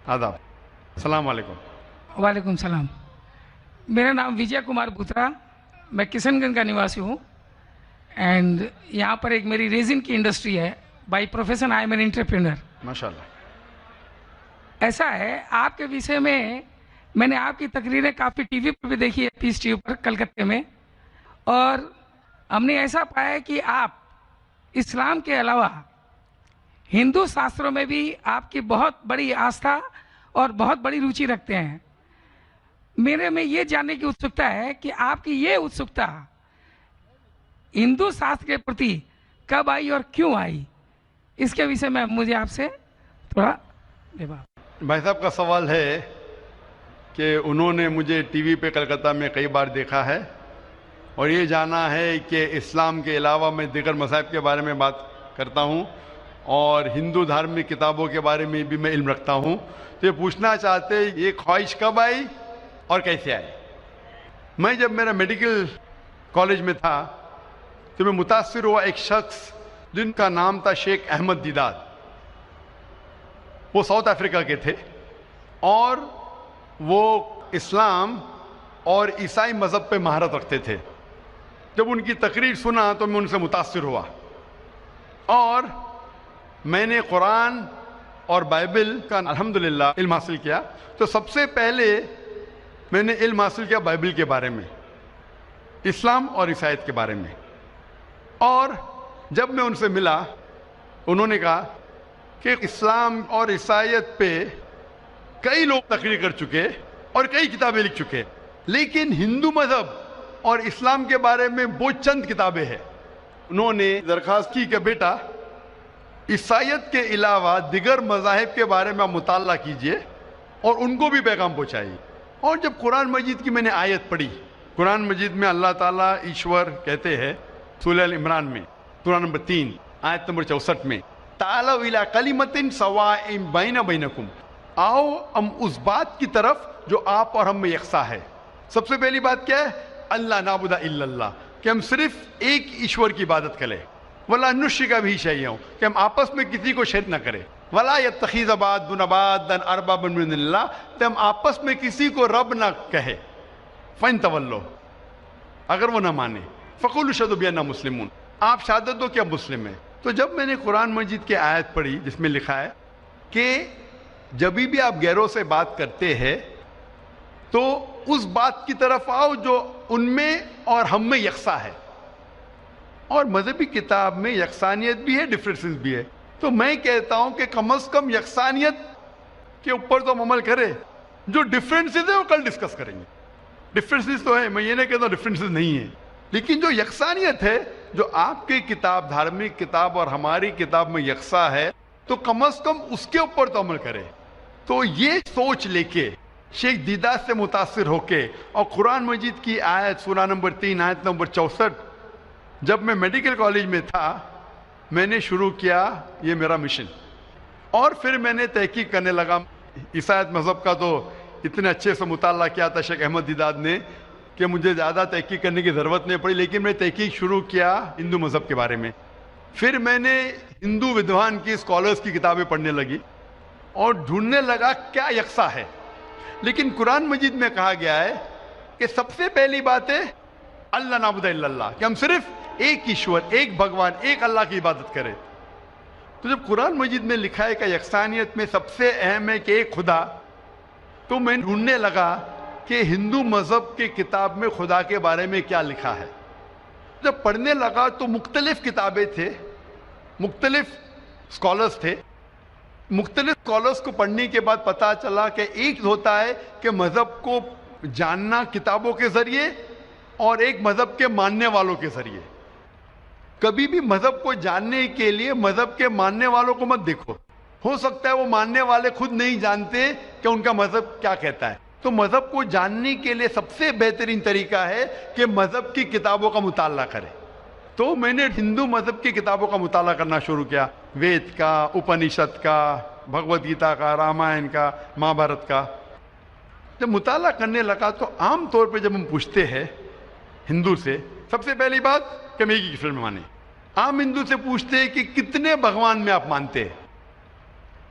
आदाब, अस्सलाम वालेकुम। वालेकुम सलाम। मेरा नाम विजय कुमार बुत्रा, मैं किशनगंज का निवासी हूँ एंड यहाँ पर एक मेरी रेजिन की इंडस्ट्री है। By profession I am an entrepreneur. माशाल्लाह। ऐसा है, आपके विषय में मैंने आपकी तकरीरें काफ़ी टीवी पर भी देखी है, पीस टीवी पर कलकत्ते में, और हमने ऐसा पाया है कि आप इस्लाम के अलावा हिंदू शास्त्रों में भी आपकी बहुत बड़ी आस्था और बहुत बड़ी रुचि रखते हैं। मेरे में ये जानने की उत्सुकता है कि आपकी ये उत्सुकता हिंदू शास्त्र के प्रति कब आई और क्यों आई, इसके विषय में मुझे आपसे थोड़ा जवाब। भाई साहब का सवाल है कि उन्होंने मुझे टीवी पे कलकत्ता में कई बार देखा है और ये जाना है कि इस्लाम के अलावा मैं दीगर मज़ाहिब के बारे में बात करता हूँ और हिंदू धार्मिक किताबों के बारे में भी मैं इल्म रखता हूँ। तो ये पूछना चाहते ये ख्वाहिश कब आई और कैसे आई। मैं जब मेरा मेडिकल कॉलेज में था तो मैं मुतासिर हुआ एक शख्स जिनका नाम था शेख अहमद दीदाद। वो साउथ अफ्रीका के थे और वो इस्लाम और ईसाई मज़हब पे महारत रखते थे। जब उनकी तकरीर सुना तो मैं उनसे मुतासिर हुआ और मैंने कुरान और बाइबल का अल्हम्दुलिल्लाह इल्म हासिल किया। तो सबसे पहले मैंने इल्म हासिल किया बाइबल के बारे में, इस्लाम और ईसाईयत के बारे में। और जब मैं उनसे मिला उन्होंने कहा कि इस्लाम और ईसाईयत पे कई लोग तकरीर कर चुके और कई किताबें लिख चुके, लेकिन हिंदू मज़हब और इस्लाम के बारे में वो चंद किताबें हैं। उन्होंने दरख्वास्त की कि बेटा ईसाईयत के अलावा दिगर मज़ाहिब के बारे में आप मुताला कीजिए और उनको भी पैगाम पहुँचाइए। और जब कुरान मजीद की मैंने आयत पढ़ी, कुरान मजीद में अल्लाह ताला ईश्वर कहते हैं सूरह अल इमरान में सूरह नंबर 3 आयत नंबर 64 में, तालौ इला कलिमतिन सवाइन बैना बैनकुम, आओ हम उस बात की तरफ जो आप और हम में यकसा है। सबसे पहली बात क्या है? अल्लाह नाबुदा इल्लल्लाह, कि हम सिर्फ एक ईश्वर की इबादत करें। वला नुश्रिका भी चाहिए कि हम आपस में किसी को शरीक न करें। वला यत्तखिज़ बादुन बादन अरबाबन मिन दुनिल्लाह, तो हम आपस में किसी को रब ना कहे। फ़इन तवल्लो, अगर वो ना माने, फ़क़ूलू शहदू बिअन्ना मुस्लिमून, आप शहादत दो कि आप मुस्लिम हैं। तो जब मैंने कुरान मजीद की आयत पढ़ी जिसमें लिखा है कि जब भी आप गैरों से बात करते हैं तो उस बात की तरफ आओ जो उनमें और हम में यकसा है, और मजहबी किताब में यकसानियत भी है, डिफरेंसेस भी है। तो मैं कहता हूं कि कम से कम यकसानियत के ऊपर तो हम अमल करें, जो डिफरेंसेस है वो कल डिस्कस करेंगे। डिफरेंसेस तो है, मैं ये नहीं कहता डिफरेंसेस नहीं है, लेकिन जो यकसानियत है, जो आपकी किताब धार्मिक किताब और हमारी किताब में यकसा है, तो कम से कम उसके ऊपर तो अमल करें। तो ये सोच लेके शेख दीदाद से मुतासिर होके और कुरान मजीद की आयत सूरह नंबर 3 आयत नंबर 64 जब मैं मेडिकल कॉलेज में था मैंने शुरू किया ये मेरा मिशन। और फिर मैंने तहकीक करने लगा। ईसाईयत मज़हब का तो इतने अच्छे से मुताला किया था शेख अहमद दीदाद ने कि मुझे ज़्यादा तहकीक करने की ज़रूरत नहीं पड़ी, लेकिन मैं तहकीक शुरू किया हिंदू मज़हब के बारे में। फिर मैंने हिंदू विद्वान की स्कॉलर्स की किताबें पढ़ने लगी और ढूंढने लगा क्या यकसा है। लेकिन कुरान मजीद में कहा गया है कि सबसे पहली बात है अल्लाह नाबुदा इल्लल्लाह, कि हम सिर्फ एक ईश्वर, एक भगवान, एक अल्लाह की इबादत करें। तो जब कुरान मजीद में लिखा है कि यकसानियत में सबसे अहम है कि एक खुदा, तो मैं ढूंढने लगा कि हिंदू मज़हब के किताब में खुदा के बारे में क्या लिखा है। जब पढ़ने लगा तो मुख्तलिफ किताबें थे, मुख्तलिफ स्कॉलर्स थे। मुख्तलिफ स्कॉलर्स को पढ़ने के बाद पता चला कि एक होता है कि मज़हब को जानना किताबों के ज़रिए और एक मज़हब के मानने वालों के ज़रिए। कभी भी मज़हब को जानने के लिए मज़हब के मानने वालों को मत देखो, हो सकता है वो मानने वाले खुद नहीं जानते कि उनका मज़हब क्या कहता है। तो मज़हब को जानने के लिए सबसे बेहतरीन तरीका है कि मज़हब की किताबों का मुताला करें। तो मैंने हिंदू मज़हब की किताबों का मुताला करना शुरू किया, वेद का, उपनिषद का, भगवद गीता का, रामायण का, महाभारत का। जब मुताला करने लगा तो आम तौर पे जब हम पूछते हैं हिंदू से, सबसे पहली बात कि हम एक ही ईश्वर में माने। आम हिंदू से पूछते हैं कि कितने भगवान में आप मानते हैं,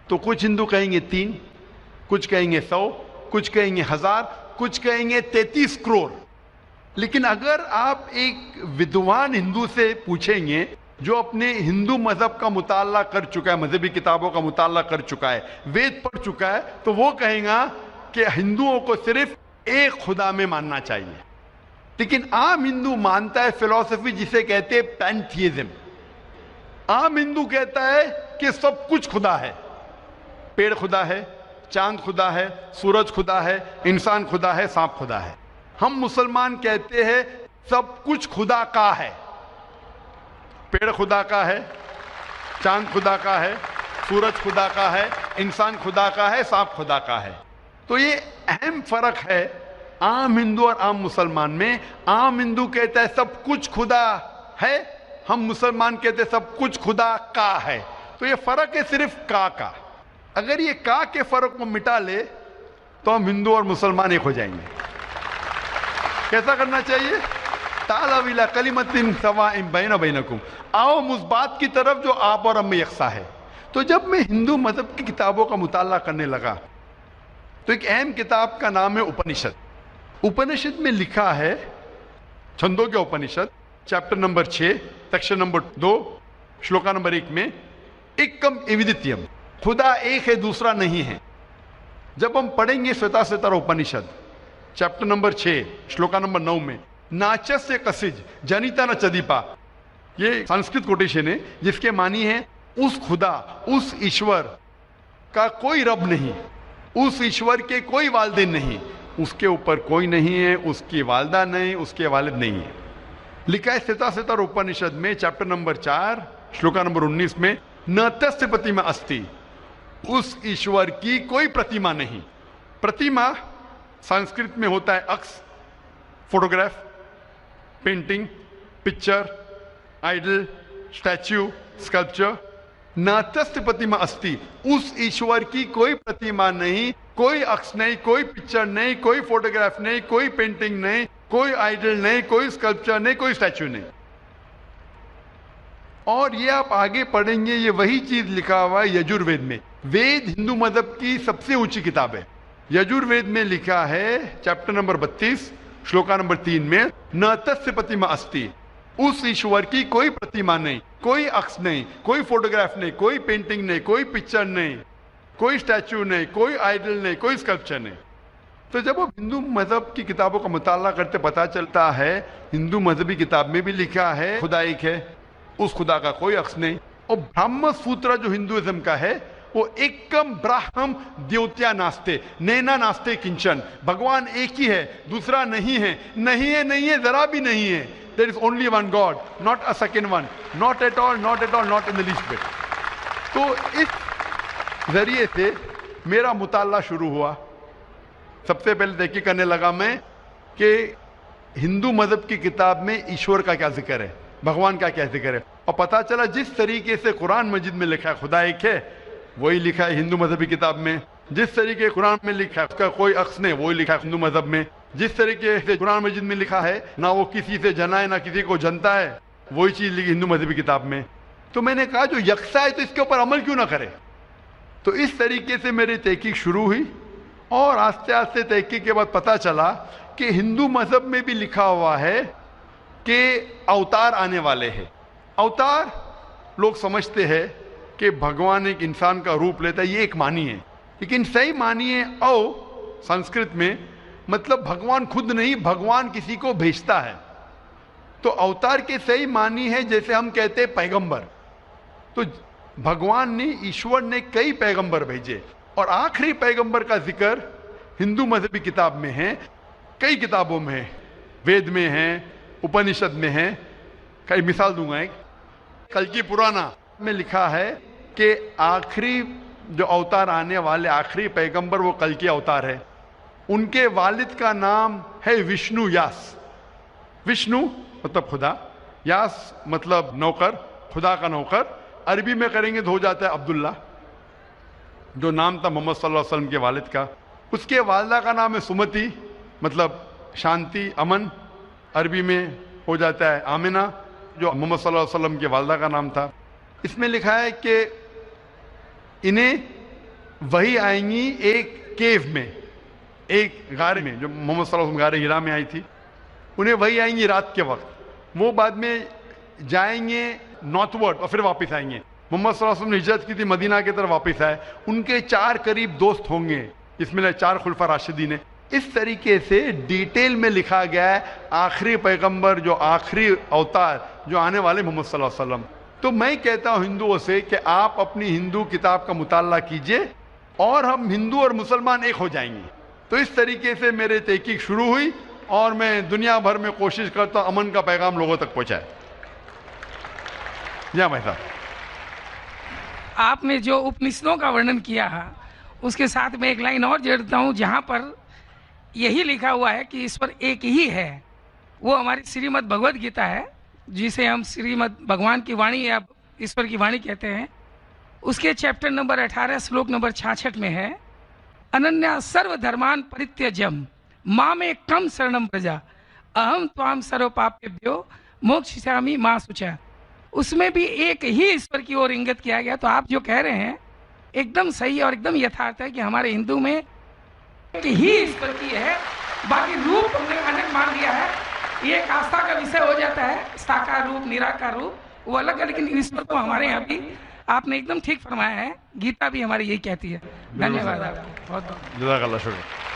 तो कुछ हिंदू कहेंगे 3, کچھ کہیں گے 100, کچھ کہیں گے 1000, کچھ کہیں گے 33 کروڑ. لیکن اگر آپ ایک ودوان ہندو سے پوچھیں گے جو اپنے ہندو مذہب کا مطالعہ کر چکا ہے, مذہبی کتابوں کا مطالعہ کر چکا ہے, وید پڑھ چکا ہے, تو وہ کہیں گا کہ ہندوؤں کو صرف ایک خدا میں ماننا چاہیے. لیکن عام ہندو مانتا ہے فلسفی جسے کہتے ہیں پینتھیزم. عام ہندو کہتا ہے کہ سب کچھ خدا ہے, پیڑ خدا ہے, چاند خدا ہے, سورج خدا ہے, انسان خدا ہے, سانپ خدا ہے. ہم مسلمان کہتے ہیں سب کچھ خدا کا ہے, پیڑ خدا کا ہے, چاند خدا کا ہے, سورج خدا کا ہے, انسان خدا کا ہے, سانپ خدا کا ہے. تو یہ اہم فرق ہے عام ہندو اور عام مسلمان میں. عام ہندو کہتا ہے سب کچھ خدا ہے, ہم مسلمان کہتے ہیں سب کچھ خدا کا ہے. تو یہ فرق ہے صرف کا. اگر یہ کا کے فرق کو مٹا لے تو ہم ہندو اور مسلمان ایک ہو جائیں گے. کیسا کرنا چاہیے؟ تعالوا الی کلمۃ سواء بین بینکم, آؤ ہم اس بات کی طرف جو آپ اور ہم میں یکساں ہے. تو جب میں ہندو مذہب کی کتابوں کا مطالعہ کرنے لگا تو ایک اہم کتاب کا نام ہے اپنشد. اپنشد میں لکھا ہے, چھندوں کے Upanishad, chapter number 6, section number 2, shloka number 1 میں ایکم ایودتیم, خدا ایک ہے دوسرا نہیں ہے. جب ہم پڑھیں گے سویتا سوتر اپنشد چیپٹر نمبر 6 شلوکا نمبر 9 میں, ناچس سے کسج جنیتا نہ چدیپا, یہ سنسکرت کوٹیشن ہے جس کے معنی ہے اس خدا, اس ایشور کا کوئی رب نہیں, اس ایشور کے کوئی والدین نہیں, اس کے اوپر کوئی نہیں ہے, اس کی والدہ نہیں, اس کے والد نہیں ہے. لکھا ہے سویتا سوتر اپنشد میں چیپٹر نمبر 4 شلوکا نمبر 19 میں, نہ تस्य پرتیما استی, اس ایشور کی کوئی پرتیما نہیں. پرتیما سنسکرت میں ہوتا ہے عکس, photograph, painting, picture, idol, statue, sculpture. ناتست پرتیما استی, اس ایشور کی کوئی پرتیما نہیں, کوئی عکس نہیں, کوئی پکچر نہیں, کوئی فوٹوگراف نہیں, کوئی پینٹنگ نہیں, کوئی آئیڈل نہیں, کوئی اسکلپچر نہیں, کوئی اسٹیچو نہیں. اور یہ آپ آگے پڑھیں گے, یہ وہی چیز لکھا ہوا ہے یجوروید میں. وید ہندو مذہب کی سب سے اونچی کتاب ہے. یجوروید میں لکھا ہے چیپٹر نمبر 32 شلوکا نمبر 3 میں, نہ تस्य پرتیما استی, اس ایشور کی کوئی پرتیما نہیں, کوئی عکس نہیں, کوئی فوٹوگراف نہیں, کوئی پینٹنگ نہیں, کوئی پکچر نہیں, کوئی اسٹیچو نہیں, کوئی آئیڈل نہیں, کوئی اسکلپچر نہیں. تو جب ہم ہندو مذہب کی کتابوں کا مطالعہ کرتے پتہ چلتا ہے ہندو مذہبی کتاب میں بھی لکھا ہے خدا ایک ہے, اس خدا کا کوئی عکس نہیں. اور برہم سوتر جو ہندوازم کا ہے وہ ایکم براہم دیوتیا ناستے نینا ناستے کنچن, بھگوان ایک ہی ہے دوسرا نہیں ہے, نہیں ہے, نہیں ہے, ذرا بھی نہیں ہے. There is only one God, not a second one, not at all, not at all, not in the least bit. تو اس ذریعے سے میرا مطالعہ شروع ہوا. سب سے پہلے تحقیق کرنے لگا میں کہ ہندو مذہب کی کتاب میں ایشور کا کیا ذکر ہے, بھگوان کا کیا ذکر ہے. اور پتہ چلا جس طریقے سے قرآن مجید میں لکھا ہے خدا ایک ہے, وہی لکھا ہے ہندو مذہبی کتاب میں. جس طریقے قرآن میں لکھا ہے اس کا کوئی عکس نہیں, وہی لکھا ہے ہندو مذہب میں. جس طریقے سے قرآن مجید میں لکھا ہے نہ وہ کسی سے جنا ہے نہ کسی کو جنتا ہے, وہی چیز لکھی ہندو مذہبی کتاب میں. تو میں نے کہا جو یکساں ہے تو اس کے اوپر عمل کیوں نہ کرے. تو اس طریقے سے میری تحقیق شروع ہوئی, اور آہستہ آہستہ تحقیق کے بعد پتہ چلا کہ ہندو مذہب میں بھی لکھا ہوا ہے کہ اوتار آنے والے ہیں. اوتار لوگ سمجھتے ہیں کہ بھگوان ایک انسان کا روپ لیتا ہے, یہ ایک معنی ہے, لیکن صحیح معنی ہے او سنسکرت میں مطلب بھگوان خود نہیں, بھگوان کسی کو بھیجتا ہے. تو اوتار کے صحیح معنی ہے جیسے ہم کہتے ہیں پیغمبر. تو بھگوان نے, ایشور نے کئی پیغمبر بھیجے, اور آخری پیغمبر کا ذکر ہندو مذہبی کتاب میں ہے, کئی کتابوں میں ہے, وید میں ہے, اپنشد میں ہے. کئی مثال دوں گا. ایک کلکی پرانا میں لکھا ہے کہ آخری جو اوتار آنے والے آخری پیغمبر وہ کلکی اوتار ہے. ان کے والد کا نام ہے وشنو یاس. وشنو مطلب خدا, یاس مطلب نوکر, خدا کا نوکر. عربی میں کریں گے تو ہو جاتا ہے عبداللہ, جو نام تھا محمد صلی اللہ علیہ وسلم کے والد کا. اس کے والدہ کا نام ہے سمتی, مطلب شانتی, امن. عربی میں ہو جاتا ہے آمنہ, جو محمد صلی اللہ علیہ وسلم کے والدہ کا نام تھا. اس میں لکھا ہے کہ انہیں وہی آئیں گی ایک केव में, एक गारे में, जो मोहम्मद सल्लल्लाहु अलैहि वसल्लम गारे हिरा में आई थी, उन्हें वही आएंगी रात के वक्त, वो बाद में जाएंगे नॉर्थवर्ड और फिर वापस आएंगे। मोहम्मद सल्लल्लाहु अलैहि वसल्लम ने हिजरत की थी, मदीना की तरफ वापस आए, उनके 4 करीब दोस्त होंगे, इसमें 4 खुलफा राशिदीन है। इस तरीके से डिटेल में लिखा गया है आखिरी पैगंबर, जो आखिरी अवतार जो आने वाले मोहम्मद सल्लल्लाहु अलैहि वसल्लम। तो मैं कहता हूँ हिंदुओं से कि आप अपनी हिंदू किताब का मुताला कीजिए और हम हिंदू और मुसलमान एक हो जाएंगे। तो इस तरीके से मेरे तहकीक शुरू हुई और मैं दुनिया भर में कोशिश करता हूँ अमन का पैगाम लोगों तक पहुँचाए। जी भाई साहब, आपने जो उपनिषदों का वर्णन किया है उसके साथ में एक लाइन और जोड़ता हूँ, जहाँ पर यही लिखा हुआ है कि ईश्वर एक ही है। वो हमारी श्रीमद् भगवद गीता है, जिसे हम श्रीमद् भगवान की वाणी या ईश्वर की वाणी कहते हैं। उसके चैप्टर नंबर 18 श्लोक नंबर 66 में है, अनन्या सर्वधर्मान परित्यज्यम मामे कम शरणम प्रजा अहम त्वाम सर्व पापेभ्यो मोक्षयिष्यामि मा शुचः। उसमें भी एक ही ईश्वर की ओर इंगित किया गया। तो आप जो कह रहे हैं एकदम सही और एकदम यथार्थ है कि हमारे हिंदू में एक ही ईश्वर की है, बाकी रूप हमने अनेक मान लिया है। ये एक आस्था का विषय हो जाता है, साकार रूप निराकार रूप वो अलग है, लेकिन ईश्वर को हमारे यहाँ भी आपने एकदम ठीक फरमाया है। गीता भी हमारी यही कहती है। धन्यवाद आपका बहुत बहुत। जज़ाकल्लाह शुक्र।